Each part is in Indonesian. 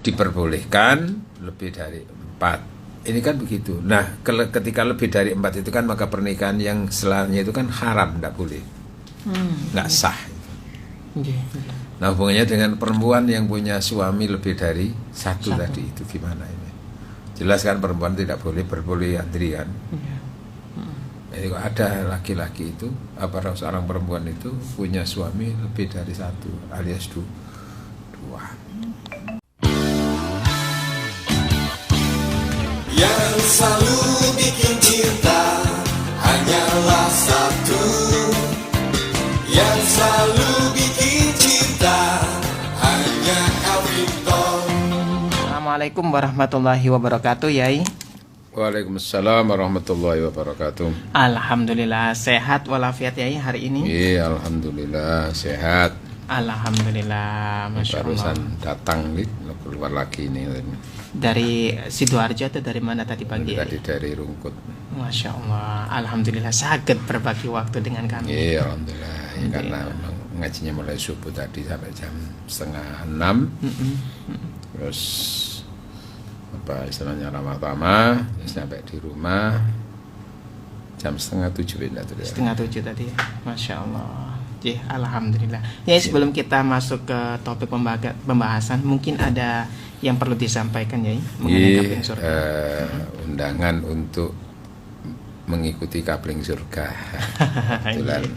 diperbolehkan lebih dari 4. Ini kan begitu. Nah, ketika lebih dari 4 itu kan maka pernikahan yang setelahnya itu kan haram, tidak boleh, nggak sah. Nah, hubungannya dengan perempuan yang punya suami lebih dari satu tadi itu gimana ini? Jelas kan perempuan tidak boleh berpoliandri kan? Jadi kalau ada laki-laki itu, seorang perempuan itu punya suami lebih dari satu alias 2. Yang selalu bikin cinta hanyalah satu. Yang selalu bikin cinta hanya Elvito. Assalamualaikum warahmatullahi wabarakatuh, Yai. Waalaikumsalam warahmatullahi wabarakatuh. Alhamdulillah sehat walafiat, Yai, hari ini. Iya, alhamdulillah sehat. Alhamdulillah, masya Allah. Barusan datang nih, keluar lagi ini. Dari Sidoarjo atau dari mana tadi pagi? Tadi dari Rungkut. Masya Allah, alhamdulillah sangat berbagi waktu dengan kami. Iya, alhamdulillah. Ya, karena ngajinya mulai subuh tadi sampai jam 5:30. Terus istilahnya ramah-tamah, terus sampai di rumah jam 6:30 tadi. 6:30 tadi, masya Allah. Alhamdulillah. Ya, sebelum kita masuk ke topik pembahasan, mungkin ada yang perlu disampaikan, ya, mengenai Kapling Surga. Undangan untuk mengikuti Kapling Surga. Kebetulan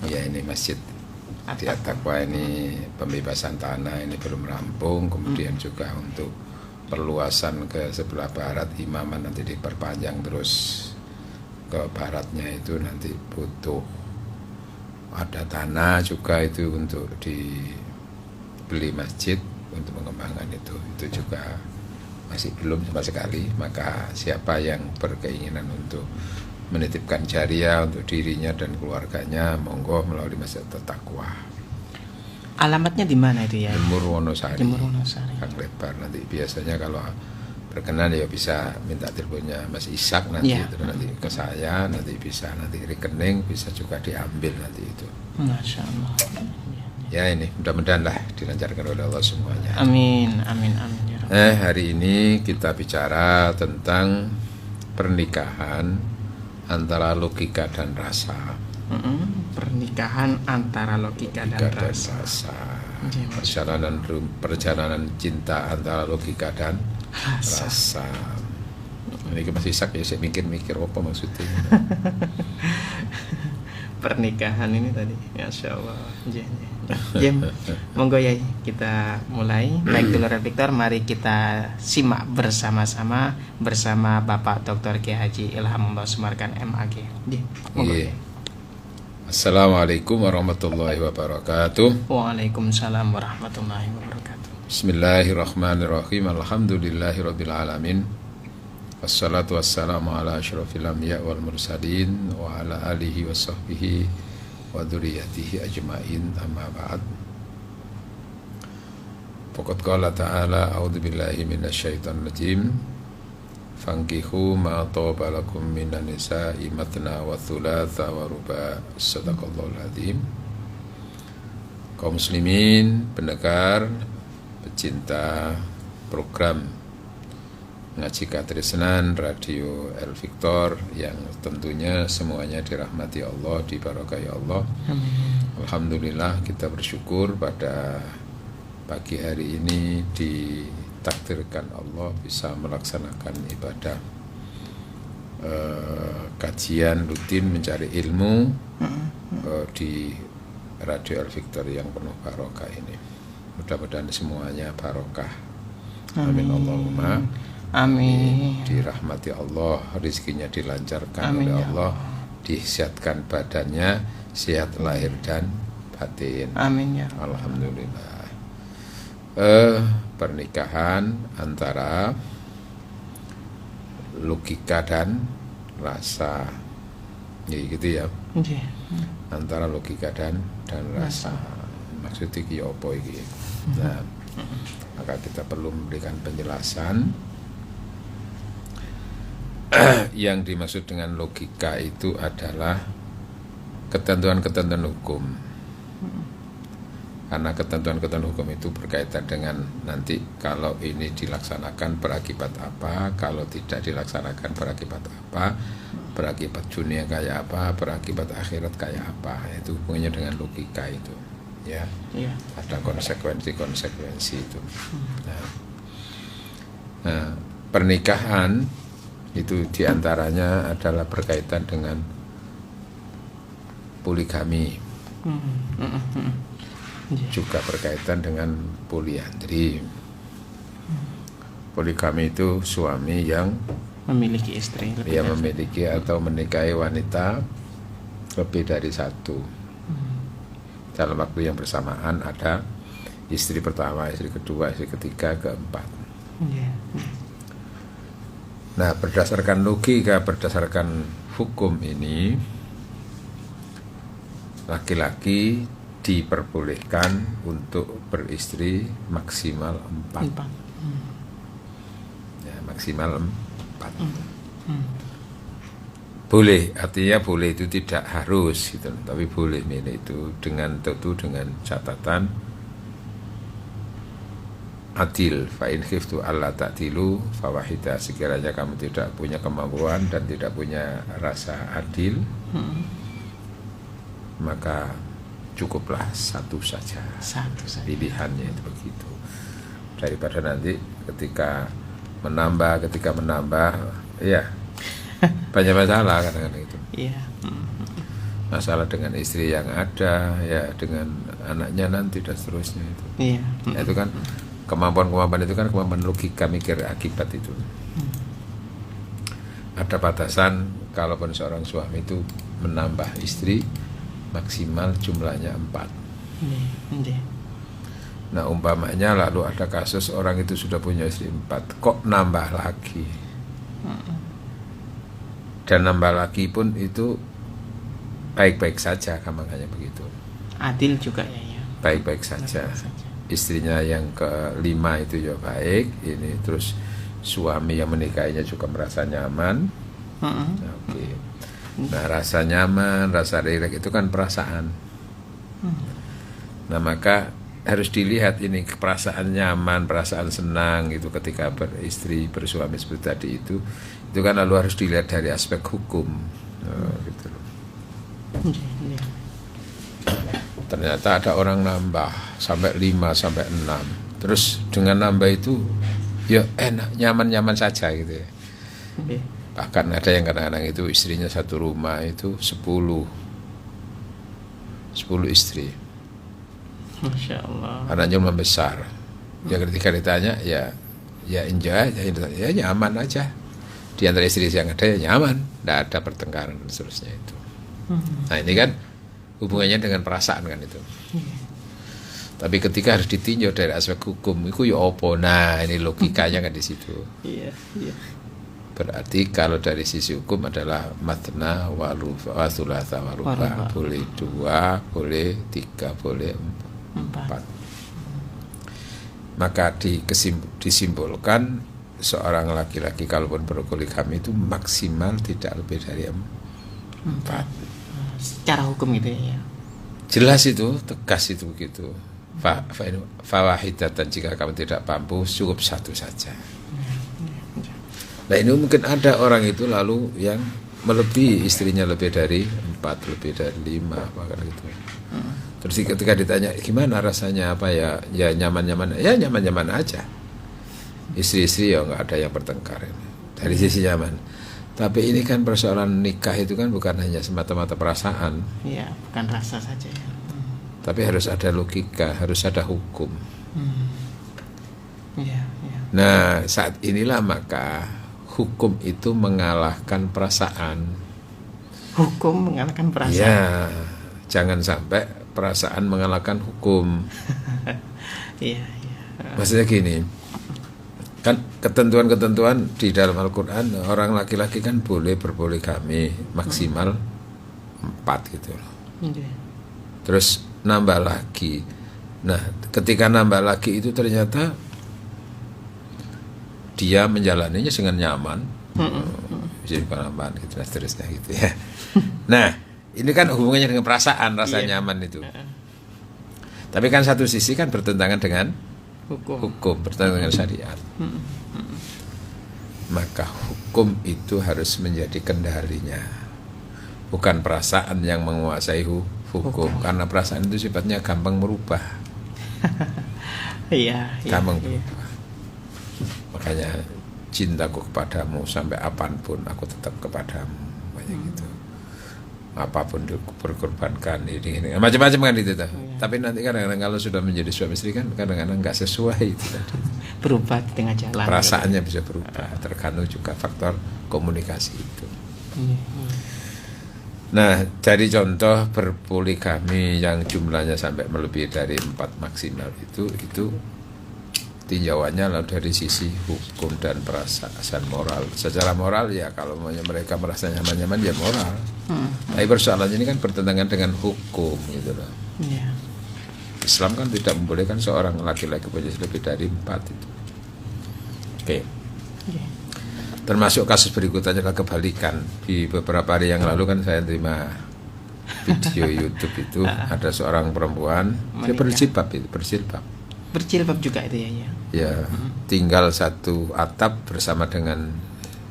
ya ini masjid di At-Taqwa ini pembebasan tanah ini belum rampung, kemudian juga untuk perluasan ke sebelah barat imaman nanti diperpanjang terus ke baratnya itu nanti butuh ada tanah juga itu untuk dibeli masjid untuk mengembangkan itu juga masih belum sama sekali. Maka siapa yang berkeinginan untuk menitipkan jariah untuk dirinya dan keluarganya, monggo melalui Masjid At-Taqwa. Alamatnya di mana itu, ya? Jemur Wonosari. Kang Lebar. Nanti biasanya kalau berkenan ya bisa minta teleponnya Mas Ishak nanti, itu nanti ke saya, nanti bisa nanti rekening bisa juga diambil nanti itu. Masya Allah. Ya, ini mudah-mudahan lah dilancarkan oleh Allah semuanya. Amin, amin, amin. Ya, hari ini kita bicara tentang pernikahan antara logika dan rasa. Pernikahan antara logika dan rasa. Perjalanan cinta antara logika dan rasa. Ini masih sak ya, saya mikir apa maksudnya. Pernikahan ini tadi, masya Allah. Monggo, ya, kita mulai. Baik, Dulur Victor, mari kita simak bersama-sama bersama Bapak Dr. Kiai Haji Ilhamullah Sumarkan MAG. Monggo. Assalamualaikum warahmatullahi wabarakatuh. Waalaikumsalam warahmatullahi wabarakatuh. Bismillahirrahmanirrahim. Alhamdulillahirabbil alamin. Wassalatu wassalamu ala asyrafil anbiya wal mursalin wa ala alihi wa sahbihi wa dzurriyyatihi ajmain, amma ba'd. Faqad qala ta'ala a'udzubillahi minasyaitonir rajim. Fankihu ma taba lakum minan nisa'i matna wa thulatha wa ruba'. Shadaqallahul adzim. Kaum muslimin, pendengar, pecinta program Ngaji Katresnan Radio El Victor yang tentunya semuanya dirahmati Allah, diberkahi Allah. Alhamdulillah, kita bersyukur pada pagi hari ini ditakdirkan Allah bisa melaksanakan ibadah kajian rutin mencari ilmu di Radio El Victor yang penuh barokah ini. Mudah-mudahan semuanya barokah. Amin Allahumma amin. Dirahmati Allah, rezekinya dilancarkan oleh Allah, disehatkan badannya, sehat lahir dan batin. Amin, ya. Alhamdulillah. Pernikahan antara logika dan rasa, ya gitu ya. Antara logika dan rasa. Maksudnya ki apa iki? Nah, maka kita perlu memberikan penjelasan. Yang dimaksud dengan logika itu adalah ketentuan-ketentuan hukum Karena ketentuan-ketentuan hukum itu berkaitan dengan nanti kalau ini dilaksanakan berakibat apa, kalau tidak dilaksanakan berakibat apa, berakibat dunia kayak apa, berakibat akhirat kayak apa. Itu hubungannya dengan logika itu, ya. Iya. Ada konsekuensi itu. Nah, pernikahan itu diantaranya adalah berkaitan dengan poligami. Juga berkaitan dengan poliandri. Poligami itu suami yang Memiliki istri lebih dia dari memiliki atau menikahi wanita lebih dari satu. Dalam waktu yang bersamaan ada istri pertama, istri kedua, istri ketiga, keempat. Iya. Nah, berdasarkan logika, berdasarkan hukum ini, laki-laki diperbolehkan untuk beristri maksimal 4. Ya, maksimal 4. Boleh, artinya boleh itu tidak harus gitu, tapi boleh milih itu dengan tentu dengan catatan adil. Fa in khiftu alla ta'dilu fawahida. Sekiranya kamu tidak punya kemampuan dan tidak punya rasa adil, maka cukuplah satu saja. Pilihannya itu begitu. Daripada nanti ketika menambah, ya banyak masalah kadang-kadang itu. Iya. Masalah dengan istri yang ada, ya dengan anaknya nanti dan seterusnya itu. Iya. Ya, itu kan kemampuan itu kan kemampuan logika mikir akibat itu. Ada batasan kalaupun seorang suami itu menambah istri maksimal jumlahnya 4. Iya. Nah, umpamanya lalu ada kasus orang itu sudah punya istri 4, kok nambah lagi? Dan nambah lagi pun itu baik-baik saja, makanya begitu. Adil juga ya. Baik-baik saja. Istrinya yang kelima itu ya baik, ini terus suami yang menikahinya juga merasa nyaman. Oke. Nah, rasa nyaman, rasa rileks itu kan perasaan. Nah, maka harus dilihat ini perasaan nyaman, perasaan senang itu ketika beristri, bersuami seperti tadi itu kan lalu harus dilihat dari aspek hukum. Gitu loh. Ternyata ada orang nambah sampai 5 sampai 6. Terus dengan nambah itu ya enak, nyaman-nyaman saja gitu ya. Bahkan ada yang kadang-kadang itu istrinya satu rumah itu 10 istri. Masya Allah. Anaknya membesar. Ya ketika ditanya ya enjoy ya nyaman aja. Di antara istri yang ada ya nyaman, tidak ada pertengkaran dan seterusnya itu. Nah, ini kan hubungannya dengan perasaan kan itu. Tapi ketika harus ditinjau dari aspek hukum, itu ya opo. Nah, ini logikanya kan di situ. Iya. Berarti kalau dari sisi hukum adalah matna wa thulatha wa ruba. Boleh 2, boleh 3, boleh 4. Maka disimpulkan seorang laki-laki kalaupun berpoligami itu maksimal tidak lebih dari 4. Secara hukum gitu ya. Jelas itu, tegas itu begitu. Fawahidatan, jika kamu tidak mampu cukup satu saja. Nah, ini mungkin ada orang itu lalu yang melebihi istrinya lebih dari 4, lebih dari 5 bahkan gitu. Terus ketika ditanya gimana rasanya, apa ya nyaman-nyaman, ya nyaman-nyaman aja. Istri-istri ya nggak ada yang bertengkar ini. Dari sisi nyaman. Tapi ini kan persoalan nikah itu kan bukan hanya semata-mata perasaan. Iya, bukan rasa saja ya. Tapi harus ada logika, harus ada hukum. Iya. Nah, saat inilah maka hukum itu mengalahkan perasaan. Hukum mengalahkan perasaan. Ya, jangan sampai perasaan mengalahkan hukum. Iya. Maksudnya gini, kan ketentuan-ketentuan di dalam Al-Quran, orang laki-laki kan boleh berpoligami maksimal 4 gitu loh. Terus nambah lagi. Nah, ketika nambah lagi itu ternyata dia menjalaninya dengan nyaman, bisa penambahan gitu, seterusnya gitu ya. Nah, ini kan hubungannya dengan perasaan, rasa nyaman itu. Tapi kan satu sisi kan bertentangan dengan Hukum. bertentangan dengan syariat. Maka hukum itu harus menjadi kendalinya, bukan perasaan yang menguasai hukum. Karena perasaan itu sifatnya gampang merubah. Iya. Gampang berubah. Makanya cintaku kepadamu sampai apapun aku tetap kepadamu, kayak gitu. Apapun berkorbankan ini macam-macam kan itu tuh. Tapi nanti kadang-kadang kalau sudah menjadi suami istri kan kadang-kadang nggak sesuai itu tadi. Berubah di tengah jalan. Perasaannya bisa berubah, tergantung juga faktor komunikasi itu. Nah, dari contoh berpoligami yang jumlahnya sampai melebihi dari 4 maksimal itu tinjauannya lalu dari sisi hukum dan perasaan moral. Secara moral ya kalau mereka merasa nyaman-nyaman ya moral. Tapi persoalannya ini kan bertentangan dengan hukum gitu loh. Iya. Islam kan tidak membolehkan seorang laki-laki punya lebih dari 4 itu. Oke. Termasuk kasus berikutnya adalah kebalikan. Di beberapa hari yang lalu kan saya terima video YouTube itu ada seorang perempuan dia berjilbab Berjilbab juga itu ya. Ya, tinggal satu atap bersama dengan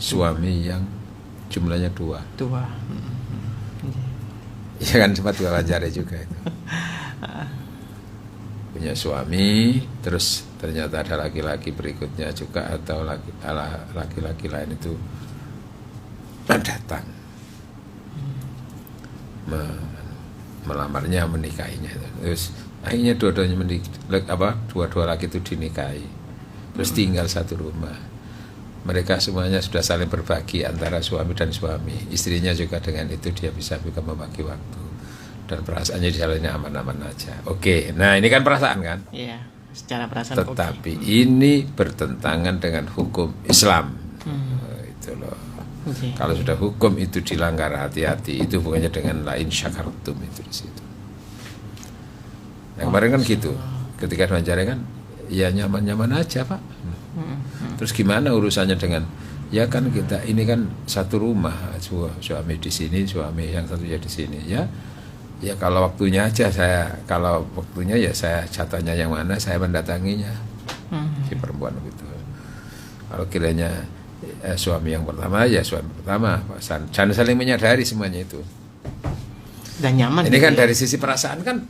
suami yang jumlahnya 2. Ya kan sempat wawancara juga itu. Punya suami, terus ternyata ada laki-laki berikutnya juga atau laki-laki lain itu datang melamarnya, menikahinya. Terus akhirnya dua-dua laki itu dinikahi. Terus tinggal satu rumah. Mereka semuanya sudah saling berbagi antara suami dan suami. Istrinya juga dengan itu dia bisa membagi waktu. Dan perasaannya jalannya aman-aman aja. Oke, nah ini kan perasaan kan? Iya, secara perasaan. Tetapi ini bertentangan dengan hukum Islam. Itu loh. Kalau sudah hukum itu dilanggar, hati-hati. Itu hubungannya dengan lain syakartum itu di situ. Nah, kemarin kan gitu. Ketika wawancara kan, ya nyaman-nyaman aja Pak. Terus gimana urusannya dengan? Ya kan kita ini kan satu rumah, suami di sini, suami yang satunya di sini. Ya kalau waktunya aja kalau waktunya ya saya jatahnya yang mana saya mendatanginya. Si perempuan begitu. Kalau kiranya suami yang pertama ya suami pertama. Jangan saling menyadari semuanya itu. Dan nyaman. Ini kan dari sisi perasaan kan,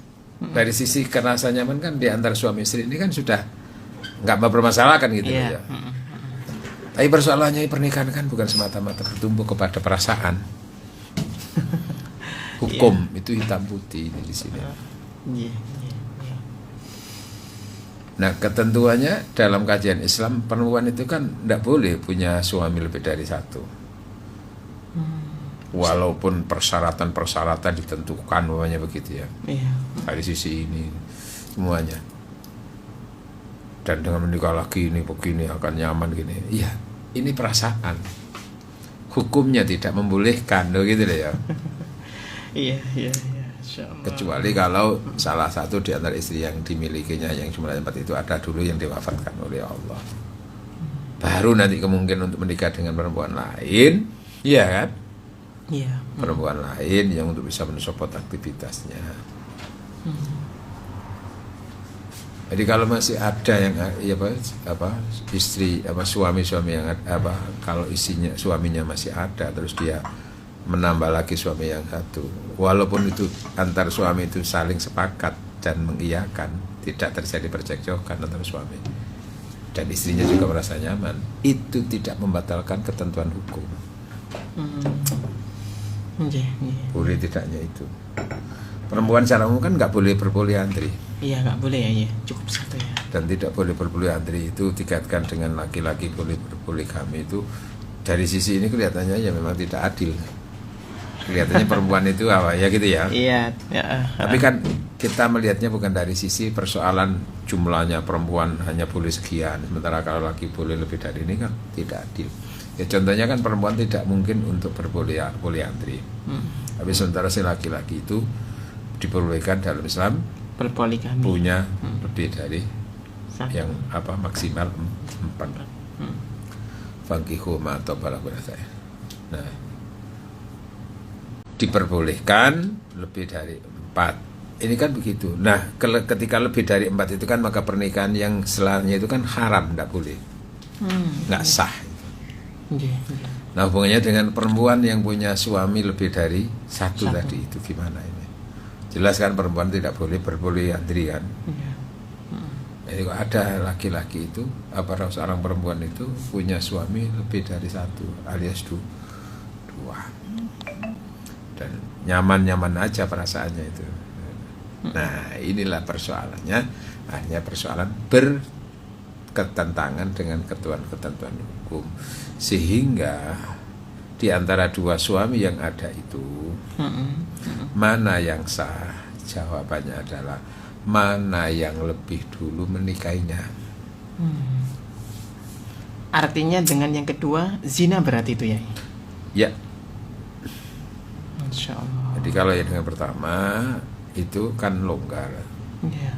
dari sisi kerasa nyaman kan di antara suami istri ini kan sudah nggak mempermasalahkan gitu ya. Tapi persoalannya pernikahan kan bukan semata-mata bertumbuh kepada perasaan. Hukum itu hitam putih di sini. Nah, ketentuannya dalam kajian Islam perempuan itu kan tidak boleh punya suami lebih dari 1. Walaupun persyaratan ditentukan namanya begitu ya. Dari sisi ini semuanya. Dan dengan menikah lagi ini begini akan nyaman gini. Iya, ini perasaan. Hukumnya tidak membolehkan, gitu loh ya. Iya. Kecuali kalau salah satu di antara istri yang dimilikinya yang jumlahnya 4 itu ada dulu yang diwafatkan oleh Allah. Baru nanti kemungkinan untuk menikah dengan perempuan lain, iya kan? Iya. Perempuan lain yang untuk bisa mensupport aktivitasnya. Jadi kalau masih ada yang istri suami yang kalau isinya suaminya masih ada terus dia menambah lagi suami yang satu, walaupun itu antar suami itu saling sepakat dan mengiyakan, tidak terjadi percekcokan antara suami dan istrinya juga merasa nyaman, itu tidak membatalkan ketentuan hukum. Boleh tidaknya itu. Perempuan secara umum kan nggak boleh berpoliandri. Iya, nggak boleh ya, cukup satu ya. Dan tidak boleh berpoliandri itu dikaitkan dengan laki-laki boleh berpoligami itu dari sisi ini kelihatannya ya memang tidak adil. Kelihatannya perempuan itu ya gitu ya. Iya. Tapi kan kita melihatnya bukan dari sisi persoalan jumlahnya perempuan hanya boleh sekian, sementara kalau laki boleh lebih dari ini kan tidak adil. Ya contohnya kan perempuan tidak mungkin untuk berpoliandri. Tapi sementara si laki-laki itu diperbolehkan dalam Islam berpoligami. Punya lebih dari yang maksimal 4. Fankihu ma tabala saya. Nah, diperbolehkan lebih dari 4. ini kan begitu. Nah, ketika lebih dari 4 itu kan maka pernikahan yang setelahnya itu kan haram, tidak boleh, nggak sah. Nah, hubungannya dengan perempuan yang punya suami lebih dari satu tadi itu gimana ini? Jelas kan perempuan tidak boleh berpoliandri kan? Jadi kalau ada laki-laki itu, seorang perempuan itu punya suami lebih dari satu alias dua, dan nyaman-nyaman aja perasaannya itu. Nah, inilah persoalannya. Akhirnya persoalan berketentangan dengan ketentuan hukum, sehingga di antara dua suami yang ada itu mana yang sah? Jawabannya adalah mana yang lebih dulu menikahinya. Artinya dengan yang kedua zina berarti itu ya? Ya. Insya Allah. Jadi kalau yang dengan pertama itu kan longgar,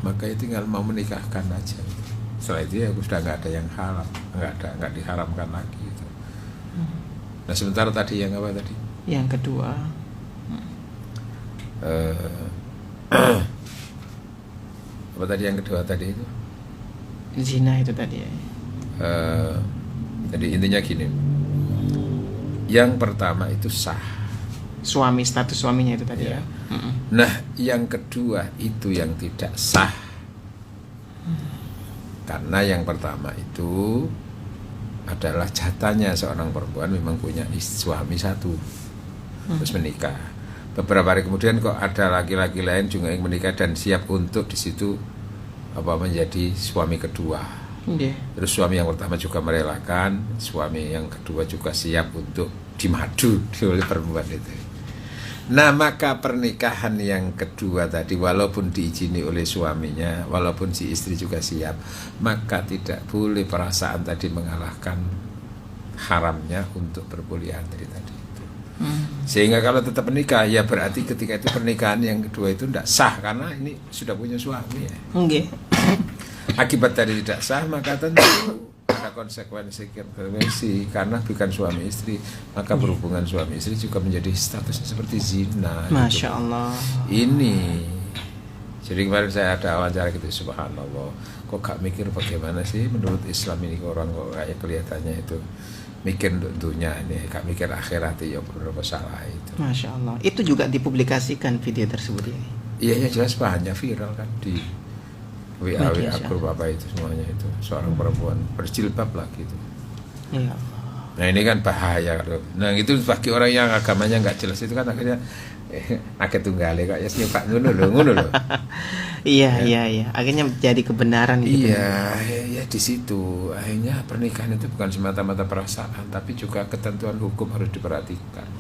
maka itu tinggal mau menikahkan aja. Setelah itu ya sudah nggak ada yang haram, nggak diharamkan lagi gitu. Nah, sementara tadi yang apa tadi? Yang kedua. Apa tadi yang kedua tadi itu? Zina itu tadi ya. Jadi intinya gini. Yang pertama itu sah. Suami, status suaminya itu tadi ya. Nah, yang kedua itu yang tidak sah. Karena yang pertama itu adalah jatahnya seorang perempuan memang punya suami satu, terus menikah. Beberapa hari kemudian kok ada laki-laki lain juga yang menikah dan siap untuk di situ menjadi suami kedua. Terus suami yang pertama juga merelakan, suami yang kedua juga siap untuk dimadu oleh perempuan itu. Nah, maka pernikahan yang kedua tadi walaupun diizini oleh suaminya, walaupun si istri juga siap, maka tidak boleh perasaan tadi mengalahkan haramnya untuk berpoliandri tadi itu. Sehingga kalau tetap menikah ya berarti ketika itu pernikahan yang kedua itu tidak sah karena ini sudah punya suami ya. Akibat tadi tidak sah maka tentu ada konsekuensi karena bukan suami istri, maka berhubungan suami istri juga menjadi statusnya seperti zina. Masya Allah. Ini jadi kemarin saya ada wawancara gitu, subhanallah, kok gak mikir bagaimana sih menurut Islam ini orang kok kayak kelihatannya itu mikir untuk dunia ini, gak mikir akhirat ya berapa salah itu. Masya Allah. Itu juga dipublikasikan video tersebut ini. Iya ya jelas banyak viral kan di WA grup apa itu semuanya itu seorang perempuan berjilbab lah gitu. Ya. Nah ini kan bahaya. Nah itu bagi orang yang agamanya nggak jelas itu kan akhirnya agak tunggale kok ya sih Pak ngono loh. Iya. Akhirnya jadi kebenaran gitu. Iya, ya di situ akhirnya pernikahan itu bukan semata-mata perasaan, tapi juga ketentuan hukum harus diperhatikan.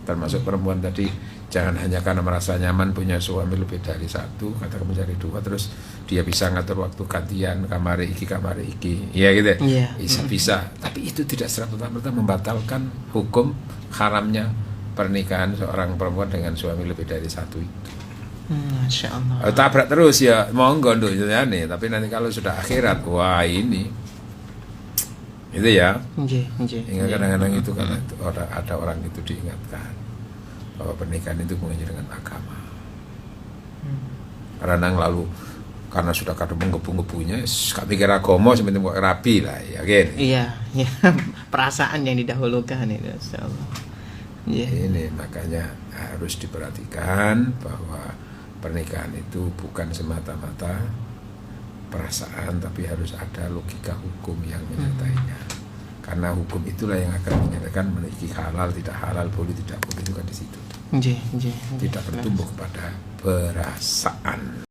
Termasuk perempuan tadi jangan hanya karena merasa nyaman punya suami lebih dari satu, katakan menjadi dua, terus dia bisa ngatur waktu gantian kamar iki, iya gitu. Iya. Bisa. Tapi itu tidak serta-merta membatalkan hukum haramnya pernikahan seorang perempuan dengan suami lebih dari satu itu. Masya Allah. Tabrak terus ya monggo nduk nih, tapi nanti kalau sudah akhirat wah ini itu ya. Hingga kadang-kadang itu kan ada orang itu diingatkan bahwa pernikahan itu hubungannya dengan agama. Karena lalu karena sudah kadang menggebu-gebunya gak mikir agama sebenarnya kok rapi lah ya kan. Iya. Perasaan yang didahulukan itu insyaallah. Ini makanya harus diperhatikan bahwa pernikahan itu bukan semata-mata perasaan, tapi harus ada logika hukum yang menyertainya. Karena hukum itulah yang akan menyatakan memiliki halal, tidak halal, boleh, tidak boleh, itu kan di situ. Tidak bertumbuh kepada perasaan.